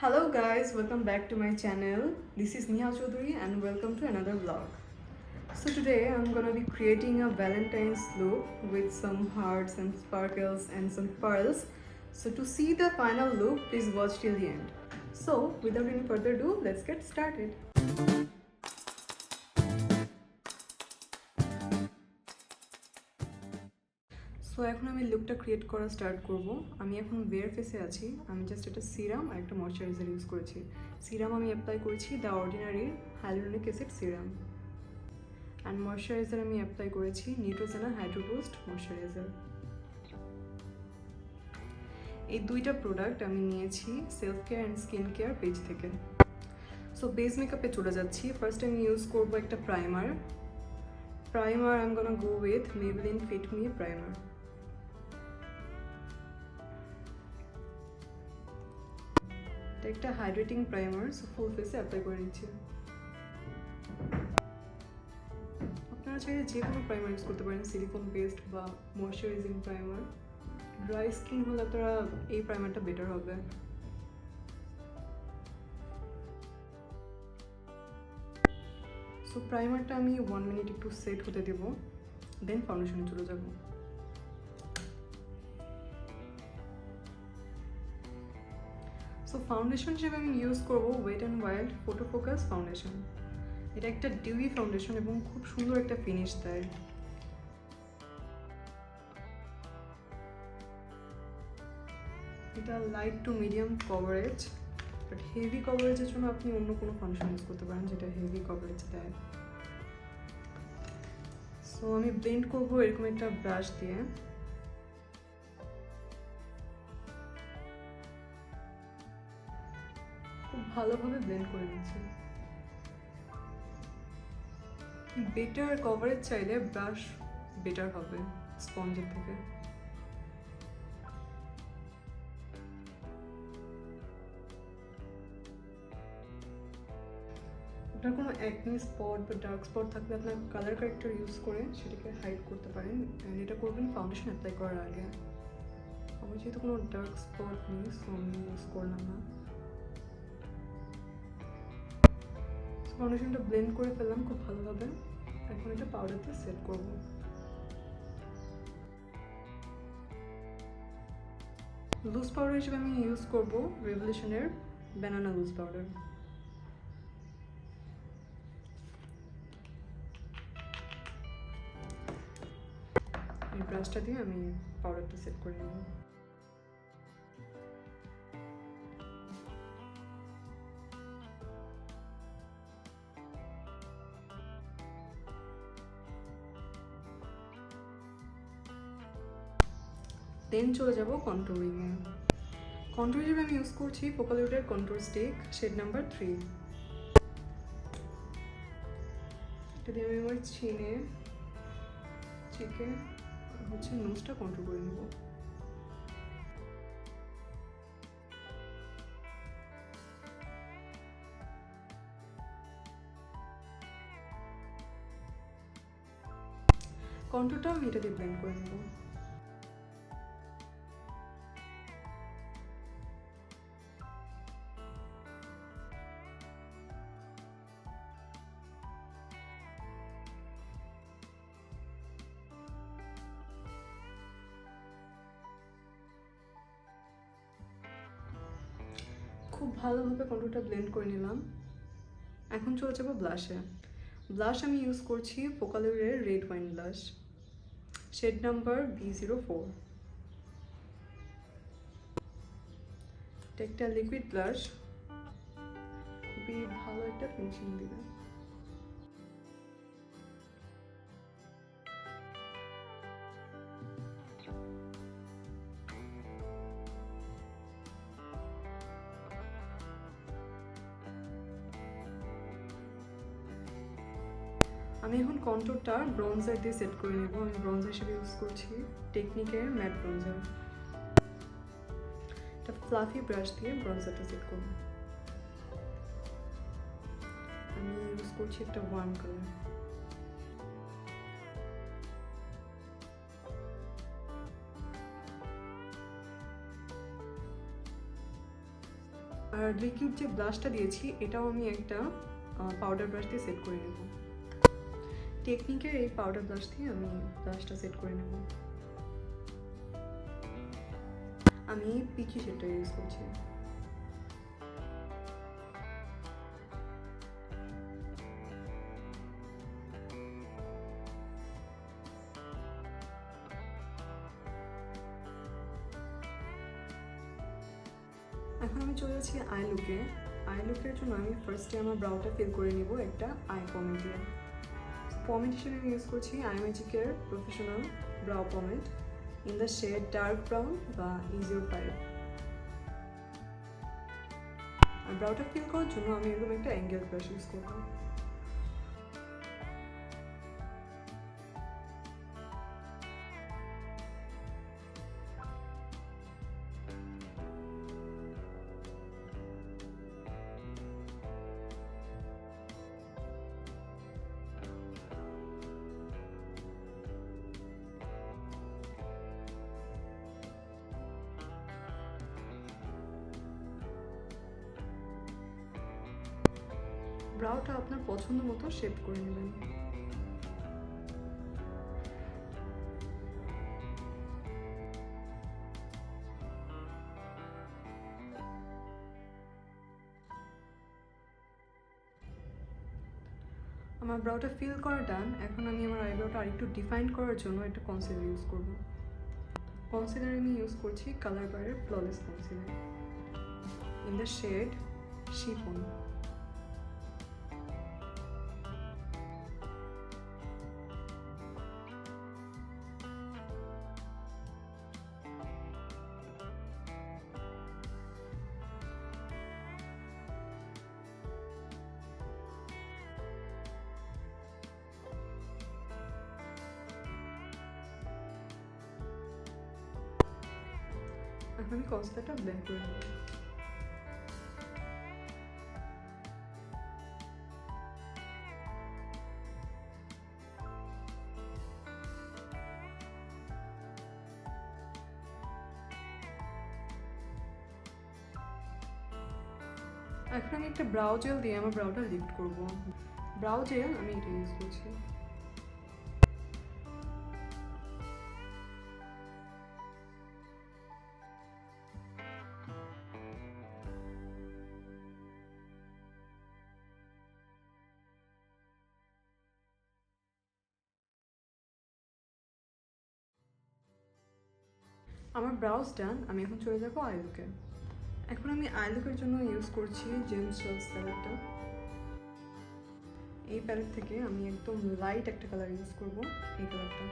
Hello guys, welcome back to my channel. This is Neha Chaudhary and welcome to another vlog. So today I'm gonna be creating a Valentine's look with some hearts and sparkles and some pearls. So to see the final look, please watch till the end. So without any further ado, let's get started. So এখন আমি লুকটা create করা start করব। আমি এখন bear ফেসে আছি। আমি জাস্ট একটা সিরাম আর একটা ময়শ্চারাইজার ইউজ করেছি। সিরাম আমি অ্যাপ্লাই করেছি the ordinary hyaluronic acid serum, and moisturiser আমি অ্যাপ্লাই করেছি নিউট্রোজেনা হাইড্রো বুস্ট ময়শ্চারাইজার। এই দুইটা প্রোডাক্ট আমি নিয়েছি self care and skin care page থেকে। সো বেস মেকআপে চলে যাচ্ছি। ফার্স্ট আমি ইউজ করবো একটা primer. I am gonna go with Maybelline Fit Me primer. এটা একটা হাইড্রেটিং প্রাইমার, সো ফুল ফেসে অ্যাপ্লাই করে নিচ্ছি। আপনারা চাইলে যে কোনো প্রাইমার ইউজ করতে পারেন, সিলিকন পেস্ট বা ময়শ্চারাইজিং প্রাইমার। ড্রাই স্কিন হলে আপনারা এই প্রাইমারটা বেটার হবে। সো প্রাইমারটা আমি 1 মিনিট একটু সেট হতে দেবো, দেন ফাউন্ডেশনে চলে যাব। সো ফাউন্ডেশন হিসেবে আমি ইউজ করব wet and wild photo focus foundation. এটা একটা ডিউই ফাউন্ডেশন এবং খুব সুন্দর একটা ফিনিশ দেয়। এটা light to medium coverage, but heavy কভারেজের জন্য আপনি অন্য কোনো ফাউন্ডেশন ইউজ করতে পারেন যেটা হেভি কভারেজ দেয়। সো আমি ব্লেন্ড করবো এরকম একটা ব্রাশ দিয়ে। খুব ভালোভাবে ব্লেন্ড করে নিচ্ছি। বেটার কভারেজ চাইলে ব্রাশ বেটার হবে স্পঞ্জের থেকে। আপনার কোনো অ্যাকনি স্পট বা ডার্ক স্পট থাকলে আপনার কালার কারেক্টর ইউজ করে সেটাকে হাইড করতে পারেন। অ্যান্ড এটা করবেন ফাউন্ডেশন অ্যাপ্লাই করার আগে। আমার যেহেতু কোনো ডার্ক স্পট নেই, সো আমি ইউজ করলাম না। ফাউন্ডেশনটা ব্লেন্ড করে ফেললাম খুব ভালোভাবে। এখন এটা পাউডারতে সেট করব। লুজ পাউডার হিসেবে আমি ইউজ করব রেভলিউশনের ব্যানানা লুজ পাউডার। এই ব্রাশটা দিয়ে আমি পাউডারটা সেট করে নেব। দেন চলে যাব কন্ট্রোলিংয়ে। কন্ট্রোল হিসেবে আমি ইউজ করছি ফোকালিউডের কন্ট্রোল স্টিক শেড নাম্বার 3। এটা দিয়ে আমি আমার চিনে হচ্ছে নোজটা কন্ট্রোল করে নেব। কন্ট্রোলটা আমি এটা দিয়ে ব্লেন্ড করে নেব। খুব ভালোভাবে কন্ট্রোলটা ব্লেন্ড করে নিলাম। এখন চলে যাবো ব্লাশে। ব্লাশ আমি ইউজ করছি ফোকালিউডের red wine blush shade number B04। এটা একটা লিকুইড ব্লাশ, খুবই ভালো একটা ফিনিশিং দিবে। আমি এখন কন্ট্রোলটা ব্রঞ্জার দিয়ে সেট করে নেব। আমি ব্রঞ্জার হিসেবে ইউজ করছি টেকনিকের ম্যাট ব্রঞ্জার। একটা ফ্লাফি ব্রাশ দিয়ে ব্রঞ্জারটা সেট করব। আমি ইউজ করছি একটা ওয়ার্ম কালার। আর আর লিকুইড যে ব্লাশটা দিয়েছি এটাও আমি একটা পাউডার ব্রাশ দিয়ে সেট করে নেব। টেকনিকের এই পাউডার ব্রাশ দিয়ে আমি ব্লাশটা সেট করে নেব। আমি পিচি শেডটা ইউজ করছি। এখন আমি চলে যাচ্ছি আই লুকে। আই লুকের জন্য আমি ফার্স্টে আমার ব্রাউটা ফিল করে নিব একটা আই পমেড দিয়ে। পমেড হিসেবে আমি ইউজ করছি আই ম্যাজিকের professional brow pomade in the shade dark brown বা ইজিও5। আর ব্রাউটা ফিল করার জন্য আমি এরকম একটা অ্যাঙ্গেল ব্রাশ ইউজ করবো। ব্রাউটা আপনার পছন্দ মতো শেপ করে নেবেন। আমার ব্রাউটা ফিল করা ডান। এখন আমি আমার আইব্রোটা আরেকটু ডিফাইন করার জন্য একটা কনসিলার ইউজ করব। কনসিলার আমি ইউজ করছি কালার বারের flawless concealer in the shade chiffon. এখন আমি কনসিলারটা ব্লেন্ড করে নেব। এখন আমি একটা ব্রাউ জেল দিয়ে আমার ব্রাউটা লিফট করব। ব্রাউ জেল আমি এটা ইউজ করছি। আমার ব্রাউজ ডান। আমি এখন চলে যাবো আই লুকে। এখন আমি আই লুকের জন্য ইউজ করছি জেমস চার্লস প্যালেটটা। এই প্যালেট থেকে আমি একদম লাইট একটা কালার ইউজ করব, এই কালারটা।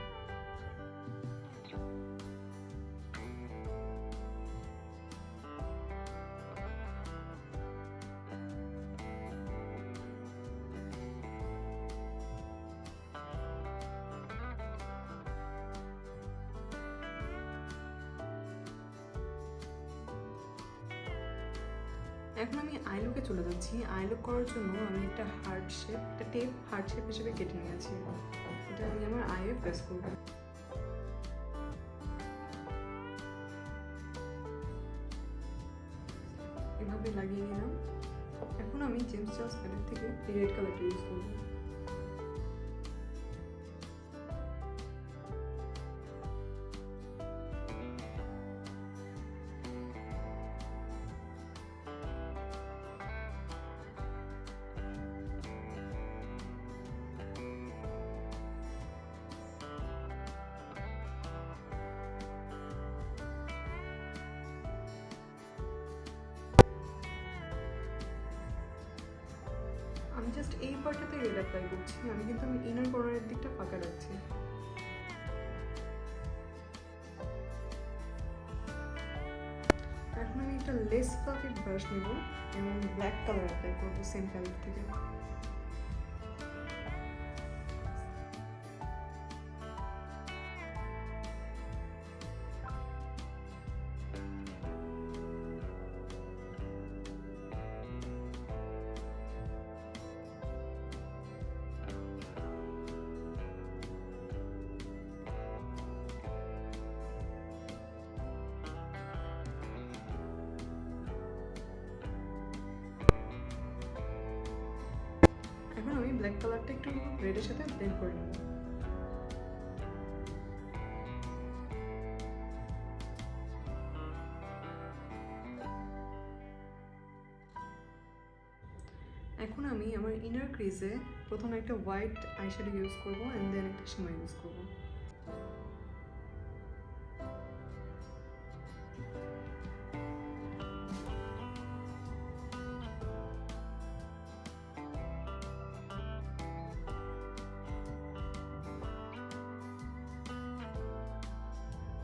এখন আমি আই লুকে চলে যাচ্ছি। আই লুক করার জন্য আমি একটা হার্ট শেপ, একটা টেপ হার্ট শেপ হিসেবে কেটে নিয়েছি। এটা আমি আমার আইয়ে প্রেস করব। এভাবে লাগিয়ে নিলাম। এখন আমি জেমস চার্লস প্যালেট থেকে এই রেড কালারটা ইউজ করব। আমি জাস্ট এই পার্টটাতে রেড অ্যাপ্লাই করছি। আমি কিন্তু ইনার কর্নারের দিকটা ফাঁকা রাখছি। এখন আমি একটা লেস ফ্লাফি ব্রাশ নেব এবং ব্ল্যাক কালার অ্যাপ্লাই করবো সেম প্যালেট থেকে। একটু রেডের সাথে ব্লেন্ড করে নেব। এখন আমি আমার ইনার ক্রিজে প্রথমে একটা হোয়াইট আইশ্যাডো ইউজ করবো অ্যান্ড দেন একটা শিমার ইউজ করবো।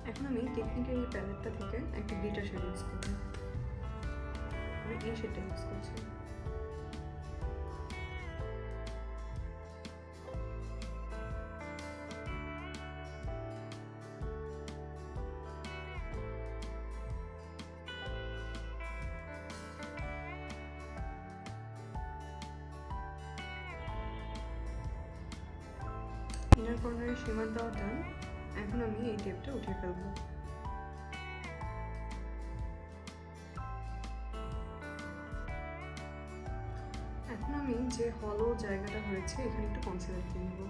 এখন আমি টেকনিকের এই প্যালেটটা থেকে একটা গ্লিটার শেড ইউজ করবো। আমি এই শেডটা ইউজ করছি। ইনার কর্নারে শিমার দেওয়া ডান। এখন আমি এই টেপটা উঠিয়ে ফেলবো। এখন আমি যে হলো জায়গাটা হয়েছে এখানে একটু কনসিলার দিয়ে নেব।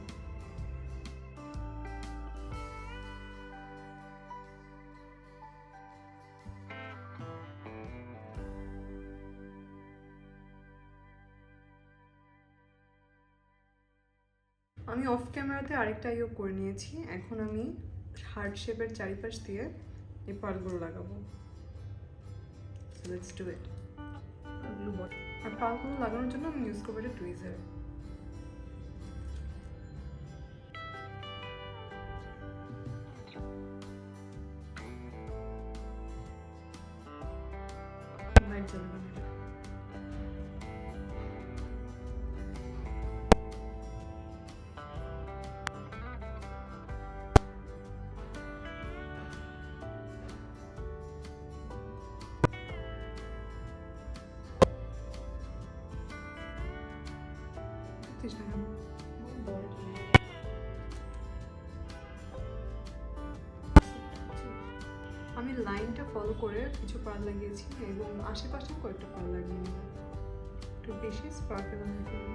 আমি অফ ক্যামেরাতে আরেকটা আইও করে নিয়েছি। এখন আমি হার্ট শেপের চারিপাশ দিয়ে এই পার্লগুলো লাগাবো। লেটস ডু ইট। আর পার্লগুলো লাগানোর জন্য আমি ইউজ করবো একটা টুইজার। লাইট জ্বালানো। আমি লাইনটা ফলো করে কিছু পার্ল লাগিয়েছি এবং আশেপাশে কয়েকটা পার্ল লাগিয়ে নেব একটু বেশি স্পার্কেল হয়ে যাবে।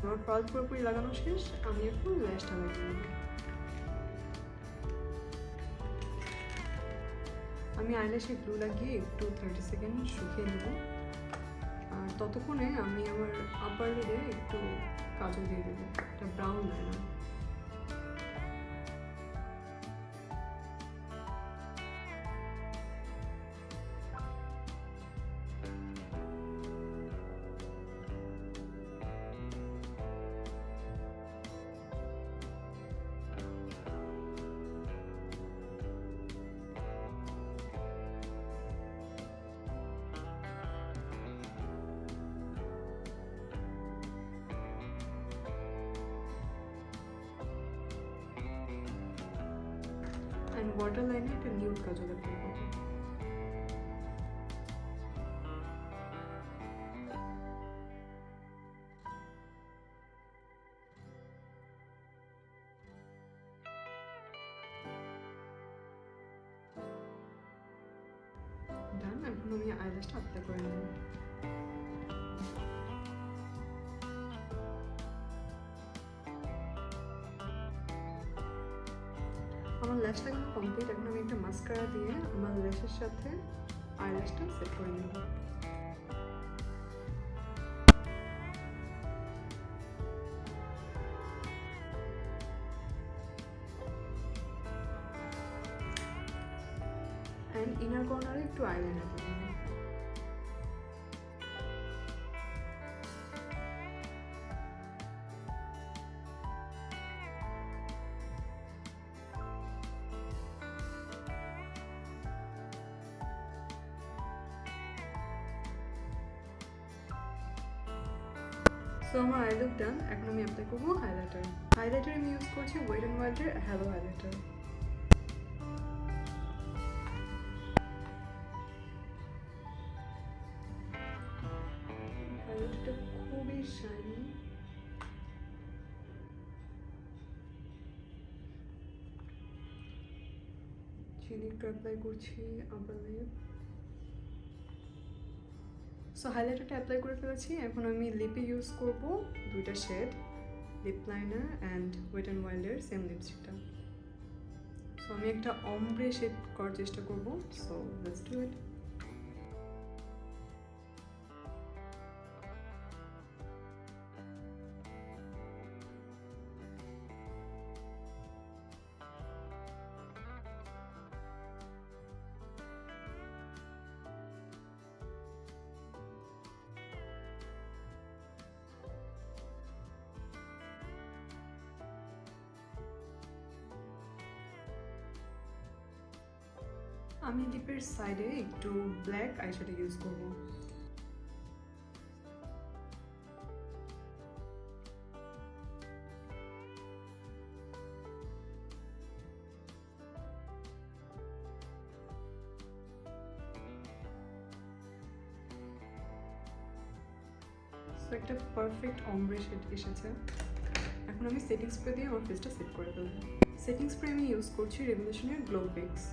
আমার পার্ল পুরোপুরি লাগানো শেষ। আমি এখন ল্যাশটা লাগিয়ে নেব। আমি আইল্যাশে গ্লু লাগিয়ে একটু 30 সেকেন্ড শুকিয়ে নেব। আর ততক্ষণে আমি আমার আপার লিডে একটু কাজল দিয়ে দেবো, একটা ব্রাউন লাইনার। and waterline একটা নিউড কাজল অ্যাপ্লাই করব। ডান। এখন আমি আইল্যাশটা অ্যাপ্লাই করে নেব। আমার ল্যাশ লাগানো কমপ্লিট। এখন আমি একটা মাস্কারা দিয়ে আমার ল্যাশের সাথে আইল্যাশটা সেট করে নেব। অ্যান্ড ইনার কর্নারে একটু আইলাইনার দিয়ে নেব। সো আমার আই লুক ডান। এখন আমি অ্যাপ্লাই করবো হাইলাইটার। হাইলাইটার আমি ইউজ করছি ওয়েট অ্যান্ড ওয়াইল্ডের হ্যালো হাইলাইটার। হাইলাইটারটা খুবই শাইনি। চিনি একটু অ্যাপ্লাই করছি আপার লিপ। সো হাইলাইটারটা অ্যাপ্লাই করে ফেলেছি। এখন আমি লিপে ইউজ করব দুইটা shade, lip liner and wet and ওয়াইল্ডের সেম লিপস্টিকটা। সো আমি একটা অমব্রে শেড করার চেষ্টা করব। So let's do it. আমি লিপের সাইডে একটু ব্ল্যাক আইশ্যাডো ইউজ করব। সো একটা পারফেক্ট অমব্রে শেড এসেছে। এখন আমি সেটিং স্প্রে দিয়ে আমার ফেসটা সেট করে ফেলবো। সেটিং স্প্রে আমি ইউজ করছি রেভলিউশনের গ্লো ফিক্স।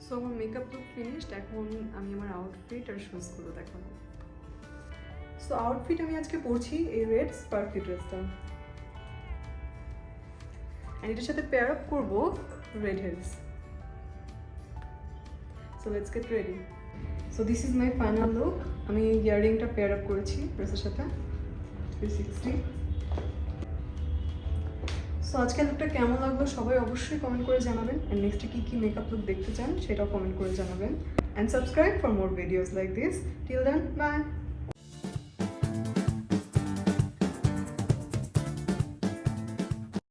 সো আমার মেকআপ লুক ফিনিশড। এখন আমি আমার আউটফিট আর শুজগুলো দেখাবো। সো আউটফিট আমি আজকে পরছি এই রেড স্পার্কি ড্রেসটা, অ্যান্ড এটার সাথে পেয়ার আপ করবো red hills. So let's get ready. So this is my final look. আমি ইয়াররিংটা পেয়ার আপ করেছি ড্রেসের সাথে 360। সো আজকের লুকটা কেমন লাগলো সবাই অবশ্যই কমেন্ট করে জানাবেন, অ্যান্ড নেক্সটে কী মেকআপ লুক দেখতে চান সেটাও কমেন্ট করে জানাবেন, and subscribe for more videos like this. Till then, by.